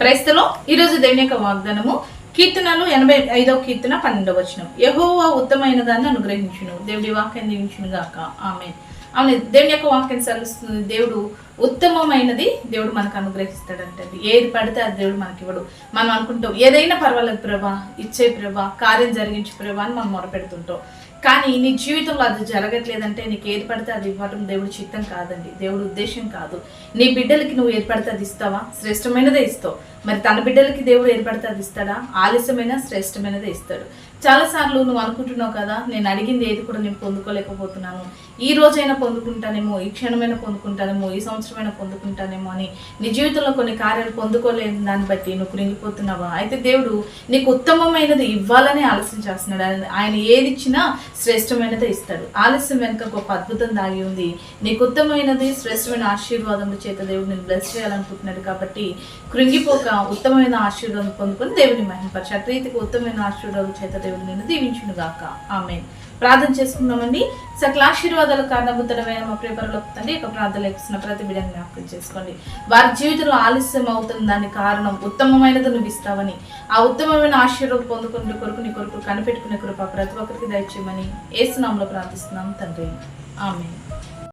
క్రైస్తలో ఈరోజు దేవుని యొక్క వాగ్దానము కీర్తనలు 85వ కీర్తన 12వ వచనం. యెహోవా ఉత్తమమైన దాన్ని అనుగ్రహించును. దేవుడి వాక్యాన్ని దీవించును గాక. ఆమేన్. అవును, దేవుని యొక్క వాక్యం సెలవిస్తుంది. దేవుడు ఉత్తమమైనది దేవుడు మనకు అనుగ్రహిస్తాడంటే ఏది పడితే అది దేవుడు మనకి ఇవ్వడు. మనం అనుకుంటాం ఏదైనా పర్వాలేదు ప్రభా, ఇచ్చే ప్రభా, కార్యం జరిగించు ప్రభా అని మనం మొరపెడుతుంటాం. కానీ నీ జీవితంలో అది జరగట్లేదంటే నీకు ఏది పడితే అది ఇవ్వడం దేవుడి చిత్తం కాదండి, దేవుడి ఉద్దేశం కాదు. నీ బిడ్డలకి నువ్వు ఏది పడితే అది ఇస్తావా? శ్రేష్టమైనదే ఇస్తావు. మరి తన బిడ్డలకి దేవుడు ఏది పడితే అది ఇస్తాడా? ఆలస్యమైన శ్రేష్టమైనదే ఇస్తాడు. చాలాసార్లు నువ్వు అనుకుంటున్నావు కదా, నేను అడిగింది ఏది కూడా నేను పొందుకోలేకపోతున్నాను, ఈ రోజైనా పొందుకుంటానేమో, ఈ క్షణమైనా పొందుకుంటానేమో, ఈ సంవత్సరమైనా పొందుకుంటానేమో అని నీ జీవితంలో కొన్ని కార్యాలు పొందుకోలేని దాన్ని బట్టి నువ్వు కృంగిపోతున్నావా? అయితే దేవుడు నీకు ఉత్తమమైనది ఇవ్వాలని ఆలస్యం చేస్తున్నాడు. ఆయన ఏది ఇచ్చినా శ్రేష్టమైనదే ఇస్తాడు. ఆలస్యం వెనుక గొప్ప అద్భుతం దాగి ఉంది. నీకు ఉత్తమమైనది శ్రేష్టమైన ఆశీర్వాదముల చేత దేవుడు నేను బ్లెస్ చేయాలనుకుంటున్నాడు. కాబట్టి కృంగిపోక ఉత్తమమైన ఆశీర్వాదం పొందుకొని దేవుని మహిమపరచు. అట్రీతికి ఉత్తమమైన ఆశీర్వాదం చేత దేవుడు నిన్ను దీవించును గాక. ఆమేన్. ప్రార్థన చేసుకుందామండి. సకల ఆశీర్వాదాల కారణభూతమైన మా ప్రియపరలోకి తండ్రి యొక్క ప్రార్థనలు ఇస్తున్న ప్రతి బిడ్డని జ్ఞాపకం చేసుకోండి. వారి జీవితంలో ఆలస్యం అవుతుంది, దానికి కారణం ఉత్తమమైనది నువ్వు ఇస్తావని, ఆ ఉత్తమమైన ఆశీర్వాదం పొందుకునే కొరకు నీ కొరకు కనిపెట్టుకునే కృప ప్రతి ఒక్కరికి దయచేయమని యేసు నామములో ప్రార్థిస్తున్నాం తండ్రి. ఆమేన్.